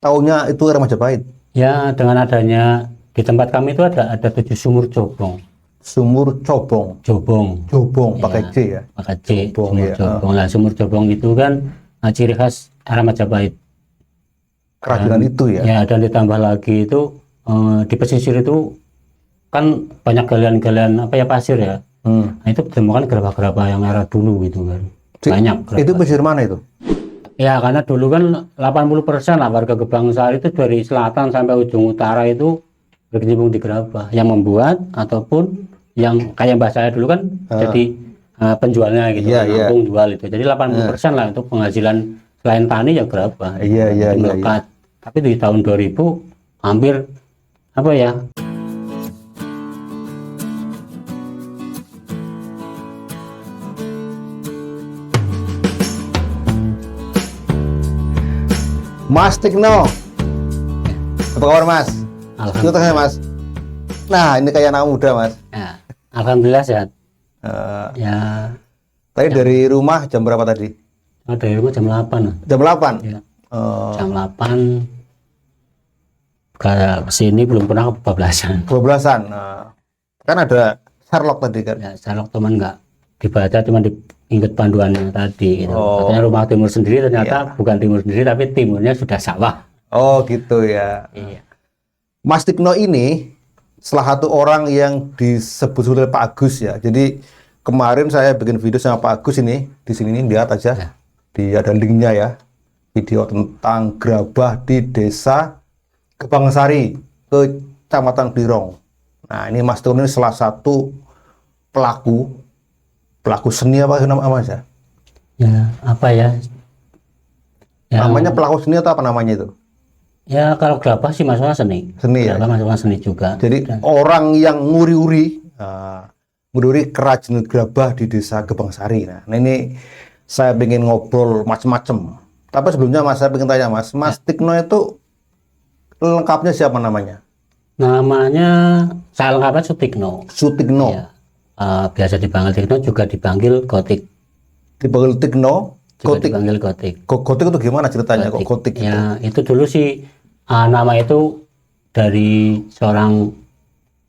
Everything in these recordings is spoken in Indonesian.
taunya itu air Majapahit. Ya, dengan adanya di tempat kami itu ada 7 sumur jobong. Sumur Cobong. Jobong. Jobong pakai Ya, C ya. pakai C. Jobong, Sumur ya. jobong. Lah, sumur jobong itu kan ciri khas arah Majapahit. Kerajinan itu ya. Ya, dan ditambah lagi itu di pesisir itu kan banyak galian-galian apa ya, pasir ya. Nah, itu ditemukan gerabah-gerabah yang era dulu gitu kan. Banyak gerabah. Itu pesisir mana itu? Ya, karena dulu kan 80% lah warga Gebang Sari itu dari selatan sampai ujung utara itu berkecimpung di gerabah, yang membuat ataupun yang kayak mbah saya dulu kan jadi penjualnya gitu, Iya, kan, iya. nampung jual itu. Jadi 80% lah untuk penghasilan selain tani ya gerabah. Iya, iya, Jadi iya, melekat. Tapi di tahun 2000 hampir apa ya? Mas Tikno. Apa kabar Mas? Alhamdulillah. Mas. Nah, ini kayak anak muda Mas. Ya, alhamdulillah sehat. Ya, Tadi dari rumah jam berapa tadi? dari rumah jam 8 lah. Jam 8? Ya. Jam 8 ke sini belum pernah kebablasan. 12-an. Nah, kan ada Sherlock tadi kan? Ya, Sherlock teman nggak dibaca, cuma diingat panduannya tadi gitu. Oh. Katanya rumah timur sendiri, ternyata bukan timur sendiri tapi timurnya sudah sawah. Oh gitu ya. Iya. Mas Tikno ini salah satu orang yang disebut oleh Pak Agus ya. Jadi kemarin saya bikin video sama Pak Agus ini, di sini nih, lihat aja. Ya. Ada linknya ya. Video tentang gerabah di desa Gebangsari, Kecamatan Klirong. Nah ini Mas Tikno ini salah satu pelaku seni apa namanya? Ya, apa ya? Ya, Namanya pelaku seni atau apa namanya itu? ya kalau gerabah sih masuknya seni. Seni ya? Gerabah masuknya seni juga. Jadi orang yang nguri-uri kerajinan gerabah di desa Gebangsari. Nah ini saya ingin ngobrol macam-macam. Tapi sebelumnya Mas, saya ingin tanya Mas Tikno itu lengkapnya siapa namanya? Namanya saya lengkapnya Sutikno. Sutikno. Ya. Biasa dipanggil Tikno, juga dipanggil Gotik. Dipanggil Tikno, Juga Gotik. dipanggil Gotik. Gotik itu gimana ceritanya kok Gotik itu? Ya, itu dulu sih nama itu dari seorang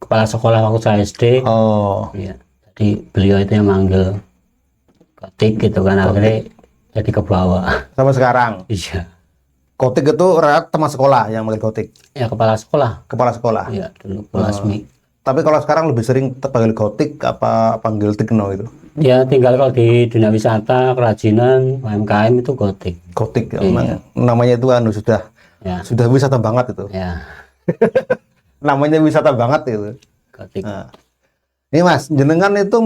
kepala sekolah waktu saya SD. Oh, Ya, jadi beliau itu yang manggil Gotik gitu kan, akhirnya jadi ke bawah. sampai sekarang. Iya. Gotik itu teman sekolah yang manggil Gotik. Ya, kepala sekolah. Kepala sekolah. Ya, dulu Pelasmi. Tapi kalau sekarang lebih sering panggil Gotik apa panggil Tikno itu? Ya, tinggal kalau di dunia wisata, kerajinan, UMKM itu Gotik. Gotik, namanya itu Ya. sudah wisata banget itu. Ya, Namanya wisata banget itu. Gotik. Nah, ini Mas, jenengan itu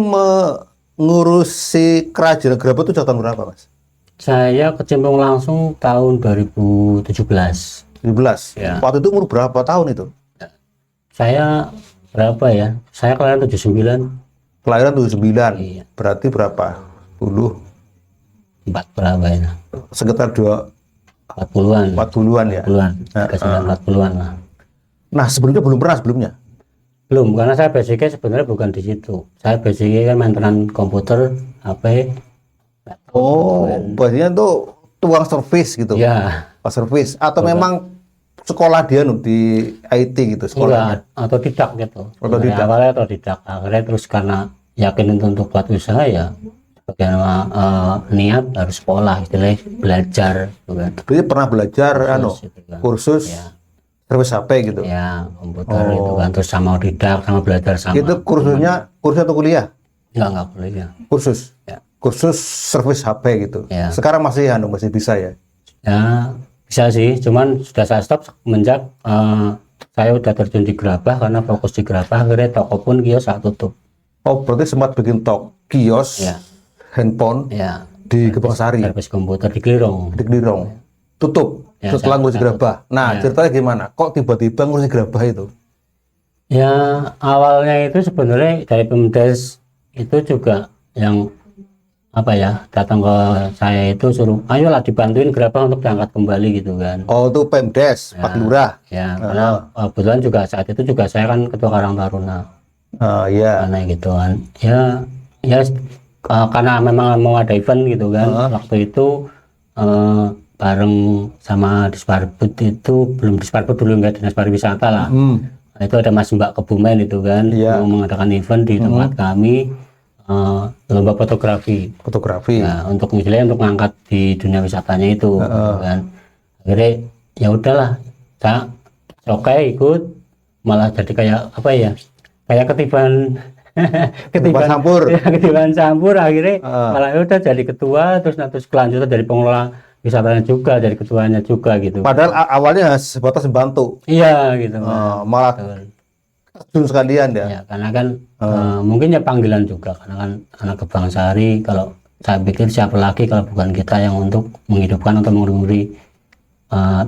mengurusi kerajinan gerabah itu tahun berapa Mas? Saya kecimpung langsung tahun 2017. 17. Ya. Waktu itu umur berapa tahun itu? Saya berapa ya? Saya kelahiran 79. Kelahiran 79. Iya. Berarti berapa? 10. 4 berapa ya? Sekitar 40-an. 40-an ya. 40-an. 40-an lah. Nah, sebelumnya belum pernah sebelumnya. Belum, karena saya basicnya sebenarnya bukan di situ. Saya basicnya kan maintenance komputer, HP. Oh, biasanya tuh tukang servis gitu. Ya, Pak servis atau memang sekolah dia di IT gitu sekolahnya? enggak, otodidak gitu. Otodidak. Awalnya otodidak, akhirnya terus karena yakin untuk buat usaha ya, bagaimana niat harus sekolah, istilahnya belajar gitu kan. Berarti pernah belajar Gitu kan. kursus Ya. servis HP gitu. Ya, komputer itu kan, terus sama otodidak, sama belajar sama. Itu kursusnya kursus atau kuliah? Enggak boleh ya. Kursus. Ya. Kursus servis HP gitu. Ya. Sekarang masih masih bisa ya. Ya, bisa sih, cuman sudah saya stop semenjak saya udah terjun di gerabah, karena fokus di gerabah, akhirnya toko pun kios saya tutup. Oh, berarti sempat bikin kios Ya. handphone Ya, di Gebangsari, servis komputer di Klirong. di Klirong. Tutup Ya, setelah ngurus saya gerabah. Nah, Ya. ceritanya gimana? Kok tiba-tiba ngurus gerabah itu? Ya, awalnya itu sebenarnya dari Pemdes itu juga yang apa ya, datang ke saya itu suruh, ayolah dibantuin gerabah untuk diangkat kembali gitu kan. Oh, itu Pemdes, Pak Lurah. Ya, karena kebetulan juga saat itu juga saya kan ketua Karang Taruna. Iya. Karena gitu kan. Ya karena memang mau ada event gitu kan. Waktu itu bareng sama Disparbud itu, belum Disparbud dulu, enggak, Dinas Pariwisata lah. Nah, itu ada Mas Mbak Kebumen itu kan, Iya. mau mengadakan event di tempat kami, lomba fotografi. Nah, untuk misalnya untuk ngangkat di dunia wisatanya itu, gitu kan. Akhirnya ya udahlah, saya oke ikut, malah jadi kayak apa ya, kayak ketiban Ketiban campur. ya, ketiban campur. Akhirnya malah ya udah jadi ketua, terus kelanjutan dari pengelola wisatanya juga, dari ketuanya juga gitu. Padahal awalnya sebatas membantu. Iya gitu. Malah Betul. terjun sekalian ya. Ya, karena kan mungkin ya panggilan juga, karena kan anak Kebangsari. Kalau saya pikir siapa lagi kalau bukan kita yang untuk menghidupkan atau mengurus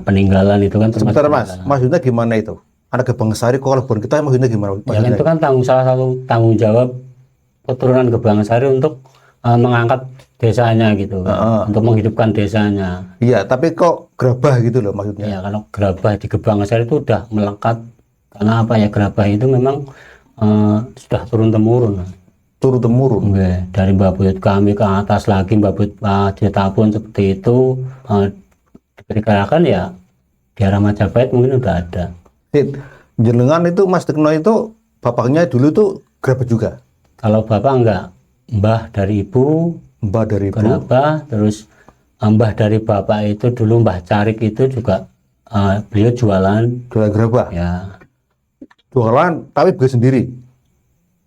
peninggalan itu kan. Sebentar Mas, maksudnya gimana itu? Anak Kebangsari kalau bukan kita maksudnya gimana? Ya kan itu kan salah satu tanggung jawab keturunan Kebangsari untuk mengangkat desanya gitu kan, untuk menghidupkan desanya. Iya, tapi kok gerabah gitu loh maksudnya. Ya kalau gerabah di Kebangsari itu udah melekat, karena apa ya, gerabah itu memang sudah turun temurun. Turun temurun. Dari Mbah Buyut kami ke atas lagi, Mbah Buyut Pak Dita pun seperti itu, diperkirakan ya di arah Majapahit mungkin udah ada. Jenengan itu Mas Tekno itu bapaknya dulu tuh gerabah juga. Kalau bapak enggak, mbah dari ibu, Mbah dari ibu. gerabah, terus mbah dari bapak itu dulu Mbah Carik itu juga beliau jualan gerabah. ya. Jualan tapi beli sendiri.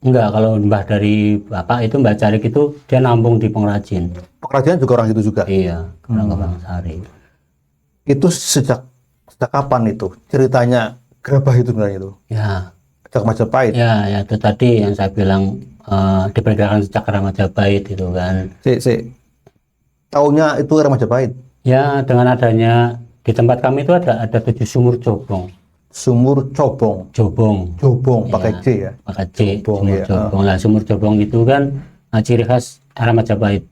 Enggak, kalau mbah dari bapak itu Mbah Carik itu dia nampung di pengrajin. Pengrajin juga orang itu juga. Iya, orang Kebangsari. Itu sejak kapan itu ceritanya gerabah itu sebenarnya itu? Ya. Sejak Majapahit. Ya, ya itu tadi yang saya bilang, diperkirakan sejak era Majapahit itu kan. Tahunnya itu era Majapahit. Ya, dengan adanya di tempat kami itu ada 7 sumur jobong. Sumur Cobong. Jobong Pakai C ya. Pakai C. Jobong, Sumur ya. jobong. Lah sumur jobong itu kan ciri khas era Majapahit.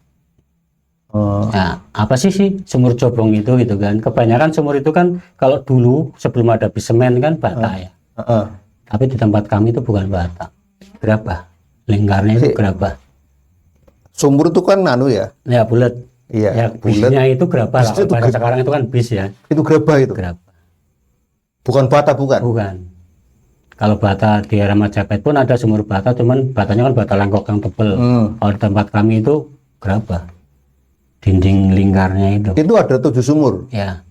Nah, apa sih sumur jobong itu gitu kan? Kebanyakan sumur itu kan kalau dulu sebelum ada bis semen kan bata ya. Tapi di tempat kami itu bukan bata, gerabah. Lingkarnya itu gerabah. Sumur itu kan ya. Ya bulat. Iya. Ya bisnya itu gerabah lah. Bisnya itu Pada sekarang itu kan bis ya. Itu gerabah itu. Gerabah. Bukan bata bukan. Bukan. Kalau bata di era Majapahit pun ada sumur bata, cuman batanya kan bata lengkok yang tebel. Kalau di tempat kami itu gerabah. Dinding lingkarnya itu. Itu ada 7 sumur. Ya.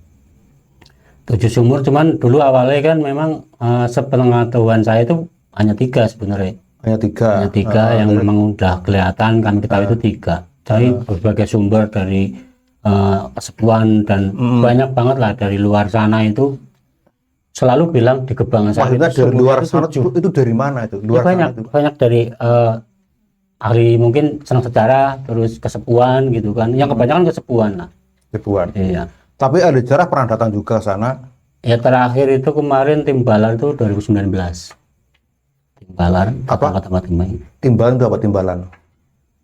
7 sumur, cuman dulu awalnya kan memang sepengetahuan saya itu hanya 3 sebenarnya. Hanya 3. Hanya 3 yang memang udah kelihatan kami ketahui itu 3. Dari berbagai sumber dari kesepuan dan banyak banget lah dari luar sana itu selalu bilang di Kebangsari. Maksudnya dari luar sana itu dari mana itu? Luar ya, banyak dari ahli mungkin senang sejarah, terus kesepuan gitu kan. Yang kebanyakan kesepuan lah. Kesepuan. Iya. Tapi ada sejarah pernah datang juga ke sana. Ya terakhir itu kemarin Timbalan itu 2019. Timbalan Apa? ke tempat kemarin. Timbalan itu apa timbalan?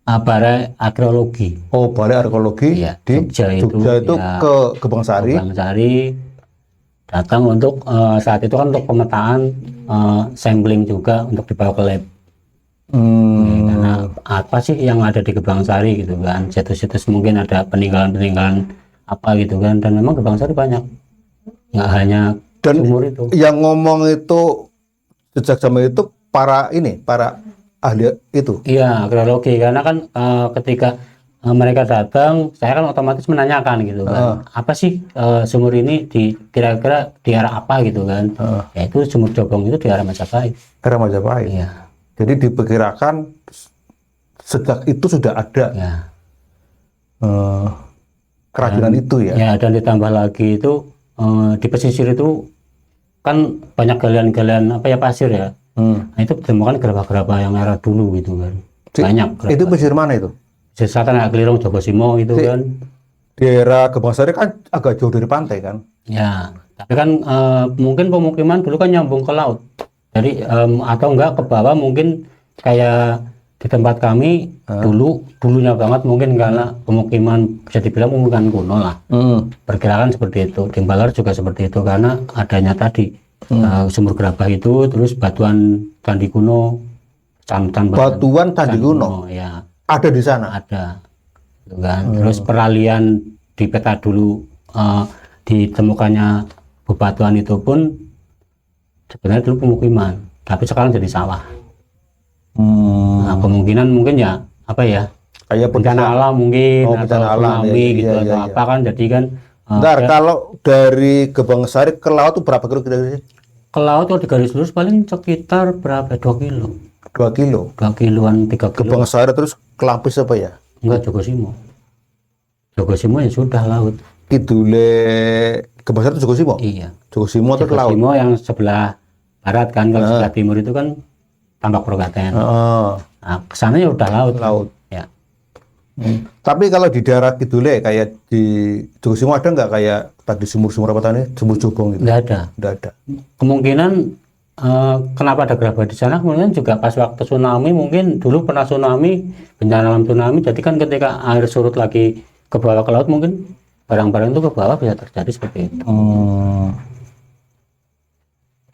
Balai arkeologi. Oh, balai arkeologi Iya, di Jogja itu ya, ke Kebangsari. Datang untuk saat itu kan untuk pemetaan, sampling juga untuk dibawa ke lab. Karena apa sih yang ada di Kebangsari gitu kan, situs-situs mungkin ada peninggalan-peninggalan apa gitu kan, dan memang Kebangsari banyak, nggak hanya sumur itu. Yang ngomong itu sejak zaman itu para ahli itu. Iya, arkeologi, karena kan ketika mereka datang, saya kan otomatis menanyakan gitu kan, apa sih sumur ini kira-kira di arah apa gitu kan. Yaitu sumur Jobong itu di arah Majapahit. Era Majapahit. Iya. Jadi diperkirakan sejak itu sudah ada Ya. kerajinan itu ya. Ya, dan ditambah lagi itu di pesisir itu kan banyak galian-galian apa ya, pasir ya. Nah, itu ditemukan gerabah-gerabah yang era dulu gitu kan. Banyak gerabah. Itu pesisir mana itu? Pesisir selatan agak Kelirong, Jogosimo itu kan. Di daerah Kebangsari kan agak jauh dari pantai kan. Ya, tapi kan mungkin pemukiman dulu kan nyambung ke laut. Jadi atau enggak ke bawah, mungkin kayak di tempat kami dulunya banget mungkin, karena pemukiman bisa dibilang pemukiman kuno lah. Perkiraan seperti itu. Di Balar juga seperti itu, karena adanya tadi sumur gerabah itu, terus batuan candi kuno, batuan candi kuno ya ada di sana. ada gitu kan. Terus peralihan di peta dulu ditemukannya bebatuan itu pun sebenarnya dulu pemukiman, tapi sekarang jadi sawah. Nah, kemungkinan mungkin ya apa ya, Kayak bencana alam mungkin, atau bencana alam, tsunami ya, gitu, iya, atau iya, apa kan, jadi kan Bentar, kalau dari Gebangsari ke laut tuh berapa kilo kira-kira sih? ke laut kalau di garis lurus paling sekitar berapa, 2 kilo, 2 kilo. 2 kiloan, 3 kilo. Gebangsari terus ke Lampis apa ya? Enggak, Jogosimo ya sudah laut. Kidule Gebangsari itu Jogosimo. Iya, Jogosimo itu ke laut. Jogosimo yang sebelah barat kan, kalau sebelah timur itu kan Tambak Progaten. Nah, kesana ya udah laut. Laut. Ya. Tapi kalau di daerah Kidule kayak di Jogosimo ada nggak kayak tadi sumur-sumur apa tadi? Sumur Jobong gitu? Nggak ada. Nggak ada. Kemungkinan kenapa ada gerabah di sana, kemudian juga pas waktu tsunami, mungkin dulu pernah tsunami, bencana alam tsunami, jadi kan ketika air surut lagi ke bawah ke laut, mungkin barang-barang itu ke bawah, bisa terjadi seperti itu.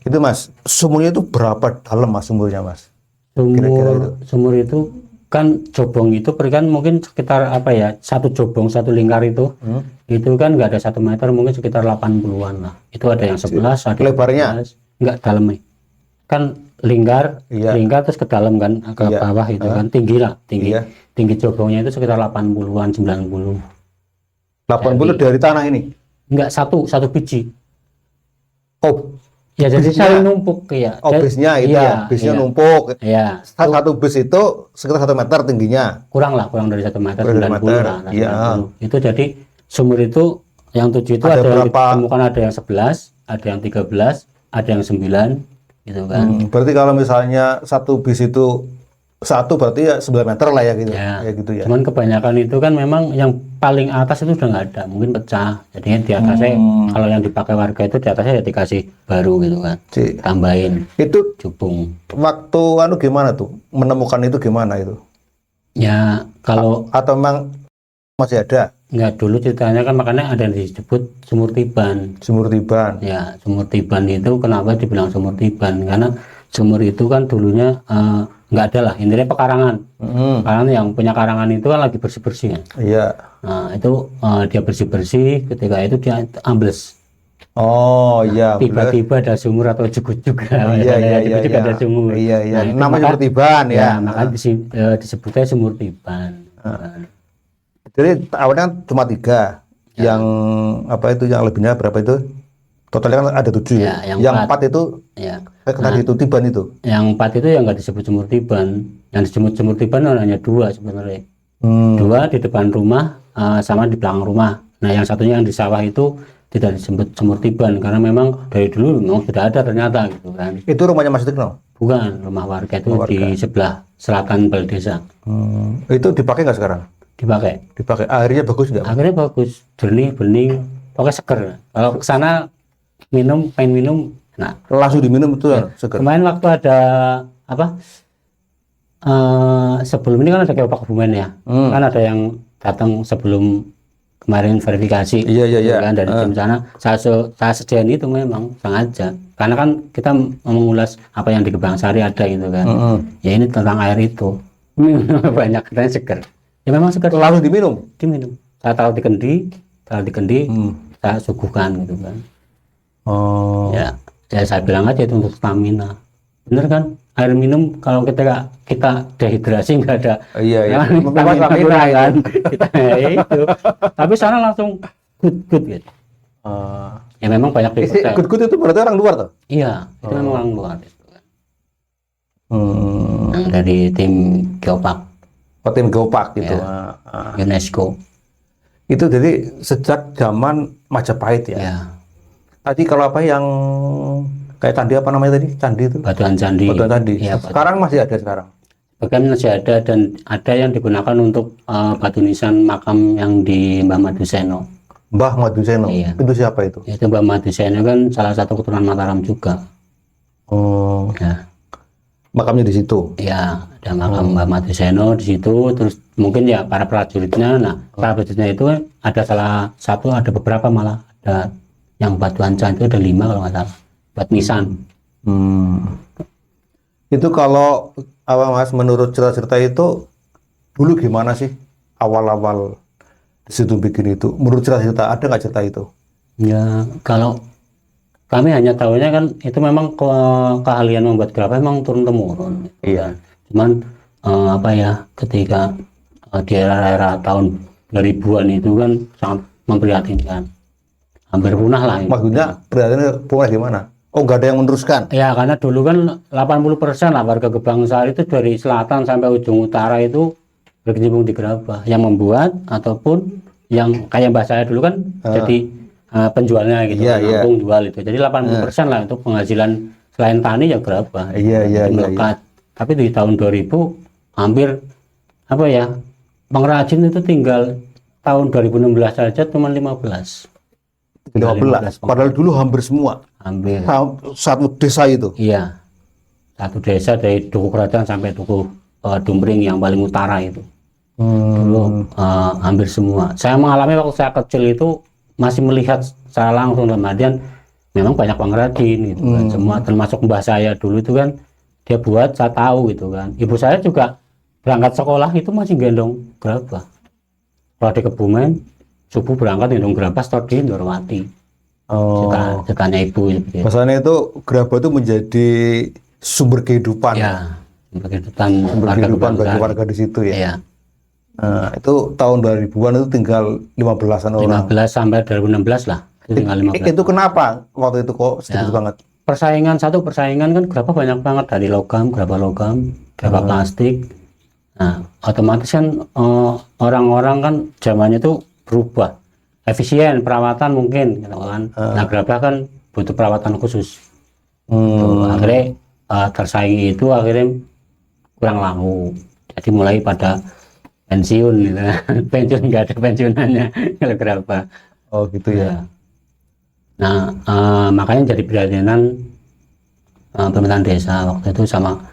Itu Mas, sumurnya itu berapa dalam Mas sumurnya Mas? Kira-kira Sumur itu kan jobong itu kan mungkin sekitar apa ya, satu jobong, satu lingkar itu kan nggak ada 1 meter, mungkin sekitar 80-an lah. Itu ada yang 11, ada lebarnya? 12, nggak dalamnya. Kan lingkar terus ke dalam kan, ke bawah itu kan tinggi lah, tinggi jobongnya itu sekitar 80-an, 90. 80 dari tanah ini? Enggak, satu biji. Oh, ya jadi saling numpuk ya. Oh, bisnya itu ya, bisnya numpuk. Iya. Satu bis itu sekitar 1 meter tingginya. Kurang dari 1 meter, Kurang 90 lah. Iya. 90. Itu jadi sumur itu yang 7 itu ada yang ditemukan, ada yang 11, ada yang 13, ada yang 9 gitu kan. Berarti kalau misalnya satu bis itu satu, berarti ya 9 meter lah ya gitu. Ya, gitu ya. Cuman kebanyakan itu kan memang yang paling atas itu udah nggak ada, mungkin pecah. Jadinya di atasnya kalau yang dipakai warga itu di atasnya ya dikasih baru gitu kan. Tambahin itu jubung. Waktu gimana tuh? Menemukan itu gimana itu? Ya kalau atau memang masih ada? Nggak, dulu ceritanya kan makanya ada yang disebut sumur tiban. Sumur tiban. Ya, sumur tiban itu kenapa dibilang sumur tiban? Karena sumur itu kan dulunya nggak ada lah, intinya pekarangan. Karena yang punya karangan itu kan lagi bersih-bersih kan. Iya. Nah, itu dia bersih-bersih, ketika itu dia ambles. Oh iya. Tiba-tiba ada sumur atau jugut juga. Iya. Ada sumur. Iya. Nah, namanya sumur tiban ya. Makanya disebutnya sumur tiban. Jadi awalnya cuma 3, yang apa itu, yang lebihnya berapa itu? Totalnya kan ada 7 ya. Yang 4 itu tadi itu tiban itu. Yang 4 itu yang nggak disebut sumur tiban. Yang disebut sumur tiban hanya 2 sebenarnya. 2 di depan rumah sama di belakang rumah. Nah, yang satunya yang di sawah itu tidak disebut sumur tiban karena memang dari dulu memang sudah ada ternyata gitu kan. Itu rumahnya Mas Tikno? Bukan, rumah warga itu di sebelah selatan Balai Desa. Itu dipakai nggak sekarang? Dipakai. Airnya bagus nggak? Airnya bagus, jernih, bening, pokoknya seger. Kalau kesana pengen minum, nah langsung diminum itu seger. Kemarin waktu ada apa? Sebelum ini kan ada Geopark Kebumen ya, kan ada yang datang sebelum kemarin verifikasi. Iya. Kan dari tim sana, saya sediain itu memang sengaja, karena kan kita mengulas apa yang di Gebangsari ada gitu kan. Ya ini tentang air itu, banyak katanya seger. Ya memang segar. Langsung diminum? Diminum. Saya taruh di kendi, saya suguhkan gitu kan. Oh. Ya saya bilang aja itu untuk stamina. Bener kan? Air minum kalau kita dehidrasi nggak ada. Iya. Stamina kan. Itu. Tapi sana langsung good gitu. Ya memang banyak dipercaya. Good itu berarti orang luar tuh? Iya, itu memang orang luar. Dari tim Geopark. Tim Geopark gitu. UNESCO. Itu jadi sejak zaman Majapahit ya. Tadi kalau apa yang kayak candi apa namanya tadi? Candi itu? Batuan candi. Ya, sekarang masih ada sekarang? Bahkan masih ada, dan ada yang digunakan untuk batu nisan makam yang di Mbah Maduseno. Mbah Maduseno? Iya. Itu siapa itu? Itu Mbah Maduseno kan salah satu keturunan Mataram juga. Oh. Ya. Makamnya di situ? Ya, ada makam Mbah Maduseno di situ. Terus mungkin ya para prajuritnya. Nah, para prajuritnya itu ada salah satu, ada beberapa malah. Ada yang batuan candi itu ada 5 kalau nggak salah. Buat nisan. Itu kalau apa Mas, menurut cerita-cerita itu dulu gimana sih awal-awal di situ bikin itu. Menurut cerita-cerita ada nggak cerita itu? Ya, kalau kami hanya tahunya kan itu memang keahlian membuat gerabah memang turun temurun. Iya. Cuman apa ya, ketika di era-era tahun 2000-an itu kan sangat memprihatinkan, hampir punah lah itu. Maksudnya perhatiannya punah gimana? Oh, nggak ada yang meneruskan? Ya, karena dulu kan 80% lah warga Gebang Sari itu dari selatan sampai ujung utara itu berkecimpung di gerabah, yang membuat ataupun yang kayak mbak saya dulu kan jadi penjualnya gitu, Iya, iya. langsung jual itu. Jadi 80% lah untuk penghasilan selain tani ya gerabah. Iya, iya, Itu iya, melekat. Tapi di tahun 2000 hampir apa ya, pengrajin itu tinggal tahun 2016 saja cuma 15. 15. Padahal dulu hampir semua. Hampir. Satu desa itu. Iya. Satu desa dari Duku Kerajaan sampai Duku Dumbring yang paling utara itu. Dulu hampir semua. Saya mengalami waktu saya kecil itu masih melihat secara langsung, dalam artian memang banyak pengrajin gitu kan. Semua termasuk mbah saya dulu itu kan dia buat, saya tahu gitu kan. Ibu saya juga berangkat sekolah itu masih gendong gerabah. Kalau di Kebumen subuh berangkat gendong gerabah stop di Ndorowati. Ceritanya ibu gitu. Masalahnya itu gerabah itu menjadi sumber kehidupan. Ya, sumber kehidupan bagi warga di situ ya. Iya. Nah, itu tahun 2000-an itu tinggal 15-an orang. 15 sampai 2016 lah. Itu tinggal 15. Itu kenapa waktu itu kok sedikit banget? Persaingan kan gerabah banyak banget, dari logam, gerabah plastik. Nah, otomatis kan orang-orang kan zamannya itu berubah. Efisien perawatan mungkin gitu kan. Nah, gerabah kan butuh perawatan khusus. Akhirnya tersaingi itu akhirnya kurang laku. Jadi mulai pada pensiun gitu. Pensiun nggak ada pensiunannya kalau gerabah. Oh gitu ya. Nah, makanya jadi perhatian pemerintahan desa waktu itu, sama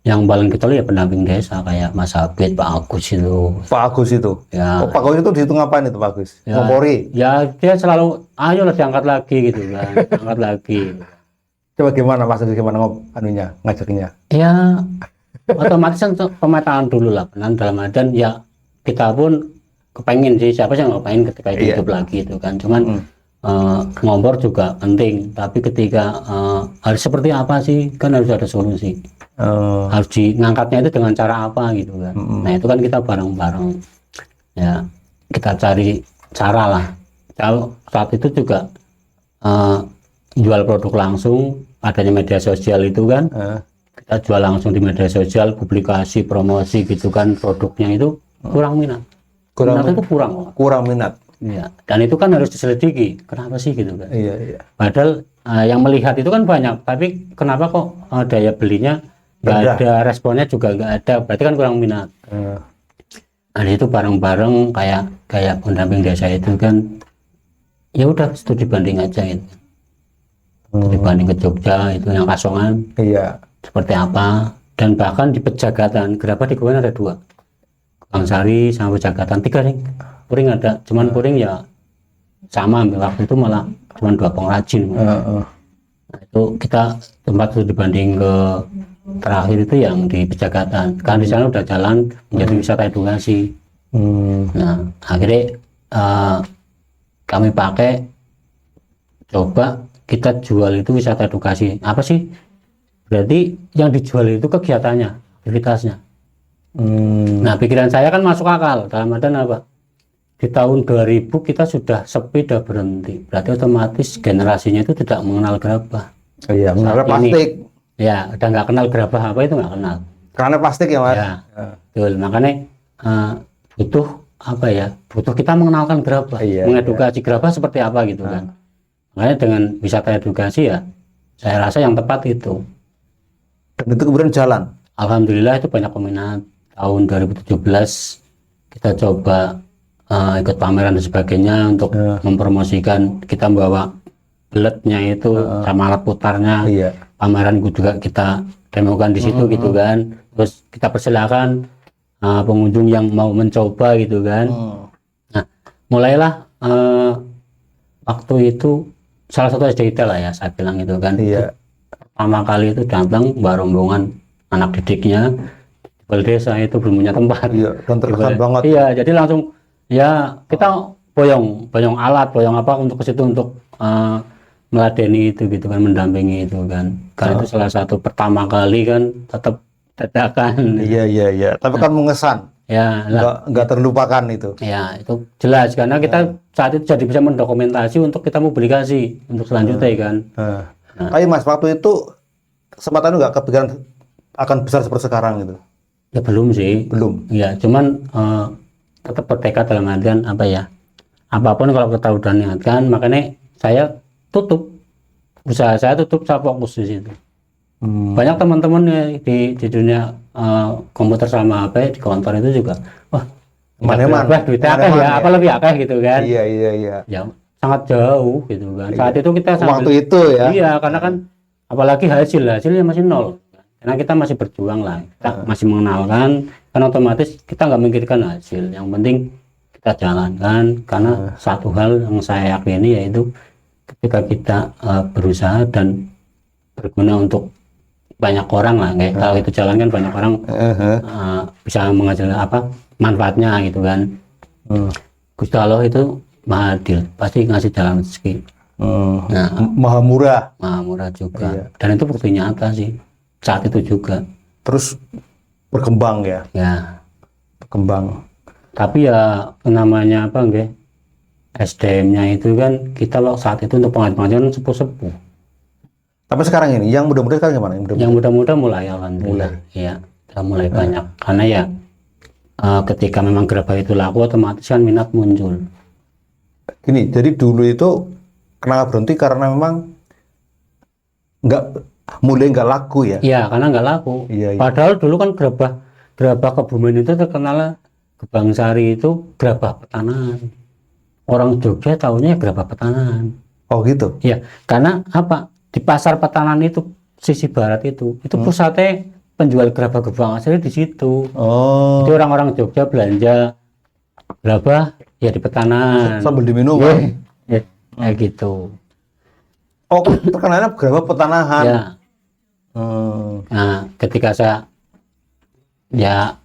yang paling ketol ya pendamping desa kayak Mas Abid, Pak Agus itu. Pak Agus itu. Ya. Oh, Pak Agus itu dihitung ngapain itu Pak Agus? Ya, Ngompori. ya dia selalu ayolah diangkat lagi gitu kan. Angkat lagi. Coba gimana Mas Agus, gimana ngajaknya? Ya otomatis kan pemetaan dulu lah, dalam artian ya kita pun kepengen sih, siapa sih yang nggak pengen ketika itu hidup lagi itu kan. Cuman ngompor juga penting, tapi ketika harus seperti apa sih, kan harus ada solusi. Harus ngangkatnya itu dengan cara apa gitu kan. Nah itu kan kita bareng-bareng ya, kita cari cara lah. Kalau saat itu juga jual produk langsung, adanya media sosial itu kan, kita jual langsung di media sosial, publikasi, promosi gitu kan, produknya itu kurang minat. Itu kurang minat. Iya, dan itu kan harus diselidiki, kenapa sih gitu kan. Iya. Padahal yang melihat itu kan banyak, tapi kenapa kok daya belinya nggak ada, responnya juga nggak ada, berarti kan kurang minat. Nah itu bareng-bareng kayak pendamping desa itu kan, ya udah studi banding aja gitu. Studi banding ke Jogja itu yang Kasongan. Iya. Seperti apa, dan bahkan di Pejagatan gerabah di Kebumen ada 2, Gebang Sari sama Pejagatan, 3 nih. Puring ada, cuman Puring ya sama, waktu itu malah cuman 2 pengrajin. Nah, itu kita tempat itu dibanding ke terakhir itu yang di Pejagatan, kan di sana udah jalan menjadi wisata edukasi. Nah akhirnya kami pakai, coba kita jual itu wisata edukasi. Apa sih? Berarti yang dijual itu kegiatannya, aktivitasnya. Nah pikiran saya kan masuk akal, dalam artian apa? Di tahun 2000 kita sudah sepi, sudah berhenti, berarti otomatis generasinya itu tidak mengenal gerabah. Iya, mengenal plastik. Ya, udah nggak kenal gerabah apa itu, nggak kenal. Karena plastik ya Mas. Ya, betul. Makanya butuh apa ya? Butuh kita mengenalkan gerabah, mengedukasi gerabah seperti apa gitu kan. Makanya dengan wisata edukasi ya, saya rasa yang tepat itu. Dan itu kemudian jalan. Alhamdulillah itu banyak peminat. Tahun 2017 kita coba ikut pameran dan sebagainya untuk mempromosikan, kita bawa beletnya itu sama alat putarnya. Pameran juga kita demokan di situ gitu kan. Terus kita persilakan pengunjung yang mau mencoba gitu kan. Nah mulailah waktu itu salah satu SDIT lah ya, saya bilang itu kan. Pertama kali itu datang rombongan anak didiknya, di desa itu belum punya tempat. Dan terkesan banget. Iya, jadi langsung Ya kita boyong alat, boyong apa untuk ke situ untuk meladeni itu gitu kan, mendampingi itu kan. Karena itu salah satu pertama kali kan tetap dadakan. Iya, iya, iya. Tapi kan mengesan, Ya lah, nggak terlupakan itu. ya itu jelas karena kita saat itu jadi bisa mendokumentasi untuk kita publikasi untuk selanjutnya kan. Nah, tapi Mas waktu itu kesempatan nggak kepikiran akan besar seperti sekarang gitu? Ya belum sih. Belum. Ya cuman tetap bertekad dalam artian apa ya? Apapun kalau kita udah niatkan, makanya saya tutup usaha, saya fokus di situ. Banyak teman-teman ya di dunia komputer sama HP di kantor itu juga, wah, Eman-eman. duitnya akeh Eman-eman ya, apa lebih akeh gitu kan? Iya, iya, iya. Ya sangat jauh gitu kan. Saat itu kita Waktu itu ya. iya, karena kan apalagi hasilnya masih nol. Karena kita masih berjuang lah, kita masih mengenalkan, kan otomatis kita nggak memikirkan hasil. Yang penting kita jalankan, karena satu hal yang saya yakini yaitu ketika kita berusaha dan berguna untuk banyak orang lah, kayak kalau itu jalan kan banyak orang bisa menghasilkan apa manfaatnya gitu kan. Gusti Allah itu maha adil, pasti ngasih jalan rezeki. Nah, Maha murah. maha murah juga. Iya. Dan itu bukti nyata sih saat itu juga. Terus berkembang ya, Ya, berkembang. tapi ya namanya apa enggak? SDM-nya itu kan kita loh saat itu untuk pengajian sepuh-sepuh. Tapi sekarang ini, yang muda-muda sekarang gimana? Yang muda-muda mulai alhamdulillah. Iya, sudah mulai banyak. Karena ya ketika memang gerabah itu laku, otomatis kan minat muncul. Gini, jadi dulu itu kenapa berhenti karena memang nggak mulai nggak laku ya. Iya, karena nggak laku. Iya, iya. Padahal dulu kan gerabah Kebumen itu terkenal Gebang Sari itu gerabah petanahan. Orang Jogja tahunya gerabah petanahan. Oh gitu. Ya, karena apa? Di pasar petanahan itu sisi barat itu pusatnya penjual gerabah Gebang Sari di situ. Oh. Jadi orang-orang Jogja belanja gerabah ya di petanahan. Sambil diminum. Ya, kayak gitu. Oh, terkenalnya gerabah petanahan. Ya. Hmm. Nah, ketika saya ya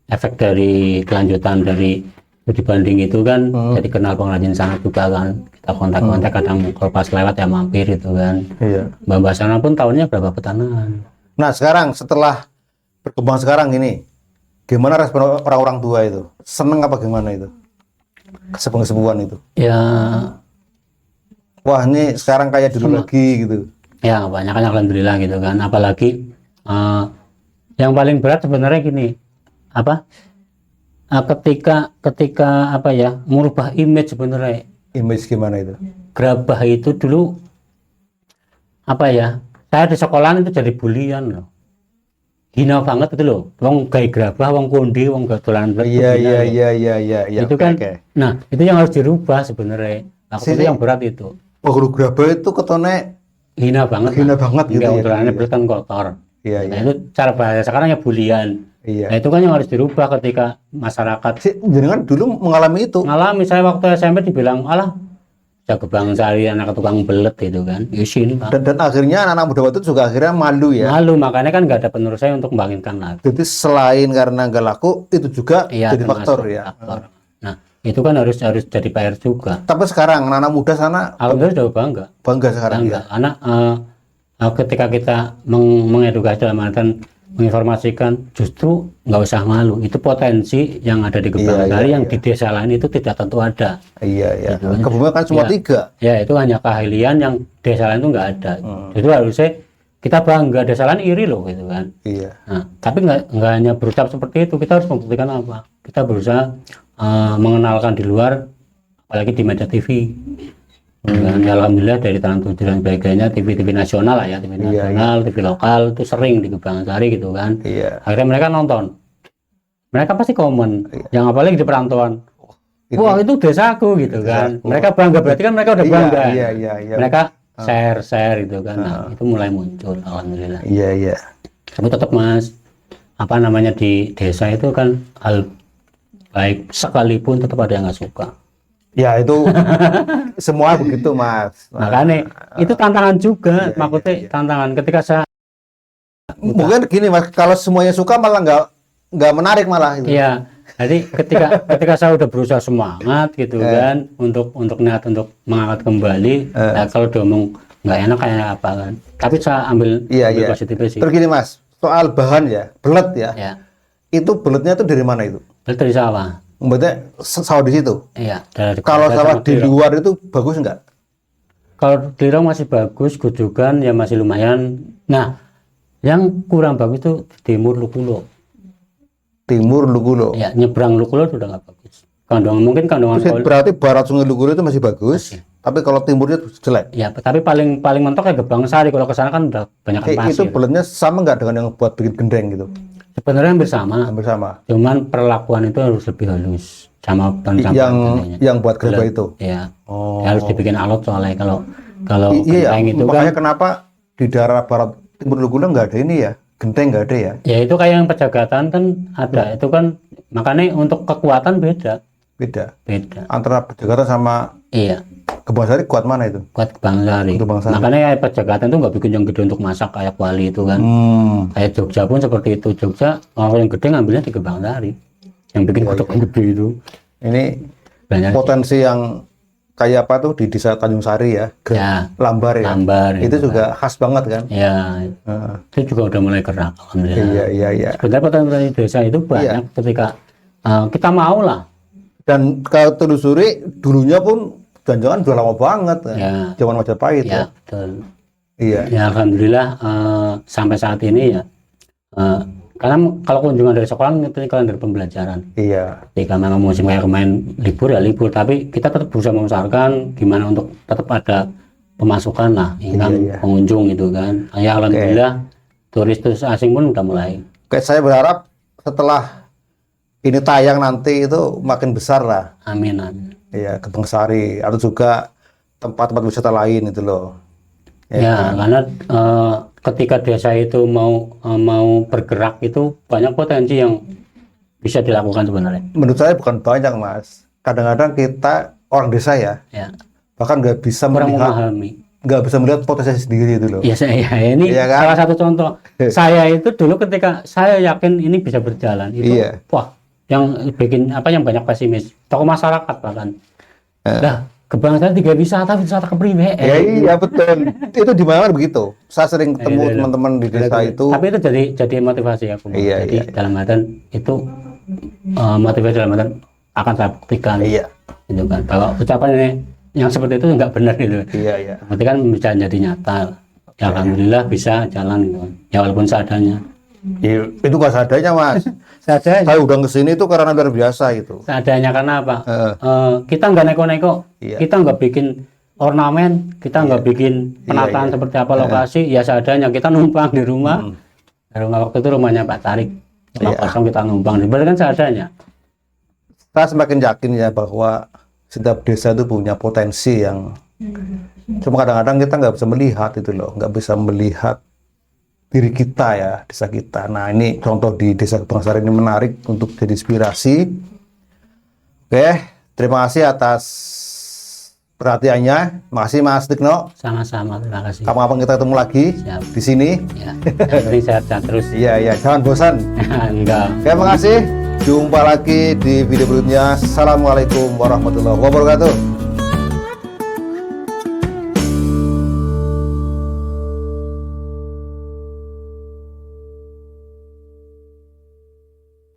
efek dari kelanjutan dari studi banding itu kan jadi kenal pengrajin sangat juga kan, kita kontak-kontak kadang kalau pas lewat ya mampir itu kan. Iya. Mbak sana pun tahunnya berapa petanahan. Nah sekarang setelah berkembang sekarang ini, gimana respon orang-orang tua itu? Seneng apa gimana itu? Kesepuan-kesepuan itu? Ya, Wah ini sekarang kayak dulu lagi gitu. ya banyak kan alhamdulillah gitu kan. Apalagi yang paling berat sebenarnya gini, apa? Ketika apa ya, merubah image sebenarnya. Image gimana itu? Gerabah itu dulu apa ya? Saya di sekolahan itu jadi bulian loh. Hina banget itu loh. Wong gawe gerabah, wong kondi, wong dolan belet. Iya iya iya iya iya. Ya, Itu kan. Nah, itu yang harus dirubah sebenarnya. Aku itu yang berat itu. Oh guru gerabah itu ketone Hina banget. hina banget gitu ya. Dolannya belet kan kotor. Iya Nah, iya. itu cara bahasa sekarang ya bulian. Iya. Nah, itu kan yang harus dirubah ketika masyarakat Jangan dulu mengalami itu. ngalami. Saya waktu SMP dibilang, alah, jago Gebang Sari anak tukang belet itu kan. Ya sini Pak. Dan akhirnya anak-anak muda waktu itu juga akhirnya malu ya. Malu, makanya kan nggak ada penerus saya untuk membangkitkan lagi. Jadi selain karena nggak laku, itu juga Iya, jadi faktor termasuk ya. faktor. Nah, itu kan harus jadi PR juga. Tapi sekarang anak-anak muda sana Alhamdulillah sudah bangga. bangga sekarang Bangga. ya. Karena ketika kita mengedukasi dalam artian menginformasikan, justru nggak usah malu. Itu potensi yang ada di Gebang Sari yang di desa lain itu tidak tentu ada. Iya iya. Gitu kan. Kebumen kan cuma Iya. 3. Ya, itu hanya keahlian yang desa lain itu nggak ada. Itu harusnya kita bangga, desa lain iri loh gitu kan. Iya. Nah, tapi nggak hanya berucap seperti itu, kita harus membuktikan apa? Kita berusaha mengenalkan di luar, apalagi di media TV. Dan alhamdulillah dari Trans 7 dan sebagainya, TV nasional lah ya, TV nasional, TV lokal itu sering di Gebang Sari gitu kan. Iya. Akhirnya mereka nonton, mereka pasti komen, yang apalagi di perantauan. Wah itu desaku gitu kan. Mereka bangga, berarti kan mereka udah bangga. Iya iya iya. Mereka share gitu kan. Nah, itu mulai muncul alhamdulillah. Iya iya. Tapi tetap Mas, apa namanya di desa itu kan hal baik sekalipun tetap ada yang nggak suka. Ya itu semua begitu Mas. Makanya itu tantangan juga, maksudnya tantangan ketika saya Mungkin gini Mas, kalau semuanya suka malah nggak menarik malah itu. ya Jadi ketika saya udah berusaha semangat gitu kan untuk niat untuk mengangkat kembali, nah kalau diomong nggak enak kayak apa kan. Tapi saya ambil positifnya sih. Terus gini Mas, soal bahan ya, belet ya. Ya. Itu beletnya tuh dari mana itu? Belet dari sawah. Berarti sawah di situ. Iya. Kalau sawah di luar itu bagus nggak? Kalau di Rong masih bagus, Gujugan ya masih lumayan. Nah, yang kurang bagus itu timur Lukulo. Timur Lukulo. Ya, nyebrang Lukulo itu udah nggak bagus. Mungkin kandungan berarti barat Sungai Lukulo itu masih bagus, tapi kalau timurnya itu jelek. Ya, tapi paling mentok ya Gebang Sari. Kalau ke sana kan udah banyak pasir. Itu beletnya sama nggak dengan yang buat bikin gendeng gitu? Sebenarnya hampir sama. Hampir sama. Cuman perlakuan itu harus lebih halus sama yang buat gerabah itu. Ya. Oh. Harus dibikin alot soalnya kalau iya, genteng itu makanya kan. kenapa di daerah barat timur Lukulo nggak ada ini ya? Genteng nggak ada ya? Ya itu kayak yang penjagatan kan ada. Itu kan makanya untuk kekuatan beda. Antara penjagatan sama Gebang Sari kuat mana itu? Kuat Gebang Sari. Makanya kayak penjagatan itu nggak bikin yang gede untuk masak kayak kuali itu kan. Kayak Jogja pun seperti itu. Jogja kalau yang gede ngambilnya di Gebang Sari. Yang bikin kodok yang gede itu. Ini banyak potensi yang kayak apa tuh di desa Tanjung Sari ya, Lambar ya. Itu juga khas banget kan? Ya. Itu juga udah mulai gerak. Iya. Sebenarnya potensi desa itu banyak ketika kita mau lah. Dan kalau telusuri dulunya pun jangan udah lama banget kan? Zaman Majapahit ya. Betul. Iya. Ya alhamdulillah sampai saat ini ya. Karena kalau kunjungan dari sekolah itu kan dari pembelajaran. Iya. Jika memang musim kayak kemarin libur ya libur, tapi kita tetap berusaha mengusahakan gimana untuk tetap ada pemasukan lah, pengunjung itu kan. Ya alhamdulillah turis asing pun udah mulai. Saya berharap setelah ini tayang nanti itu makin besar lah. Amin. Iya, Gebang Sari atau juga tempat-tempat wisata lain itu loh. Karena ketika desa itu mau bergerak itu banyak potensi yang bisa dilakukan sebenarnya. Menurut saya bukan banyak Mas. Kadang-kadang kita orang desa ya. Bahkan nggak bisa melihat potensi sendiri itu loh. Ya ini kan? Salah satu contoh. Saya itu dulu ketika saya yakin ini bisa berjalan itu, wah, yang yang banyak pesimis. Tokoh masyarakat bahkan. Nah, Gebang Sari 3 wisata kepriwe. Iya betul. Itu di mana begitu. Saya sering ketemu teman-teman di desa itu. Tapi itu jadi motivasi aku. Jadi dalam artian itu motivasi dalam artian akan saya buktikan. Itu kan. Kalau ucapan ini yang seperti itu nggak benar gitu. Berarti kan bisa jadi nyata. Ya alhamdulillah bisa jalan gitu. Ya walaupun seadanya. Itu nggak seadanya Mas. Seadanya. Saya udah kesini itu karena luar biasa itu. Seadanya karena apa? Kita nggak neko-neko, kita nggak bikin ornamen, kita nggak bikin penataan seperti apa lokasi, ya seadanya kita numpang di rumah. Waktu itu rumahnya Pak Tarik, rumah kosong kita numpang. Berarti kan seadanya. Saya semakin yakin ya bahwa setiap desa itu punya potensi yang cuma kadang-kadang kita nggak bisa melihat itu loh, nggak bisa melihat diri kita ya, desa kita. Nah ini contoh di desa Gebang Sari ini menarik untuk jadi inspirasi. Oke, terima kasih atas perhatiannya. Makasih Mas Tikno. Sama-sama, terima kasih. Kapan-kapan kita ketemu lagi di sini. Sehat terus. Iya, jangan bosan. Enggak. Terima kasih. Jumpa lagi di video berikutnya. Assalamualaikum warahmatullahi wabarakatuh.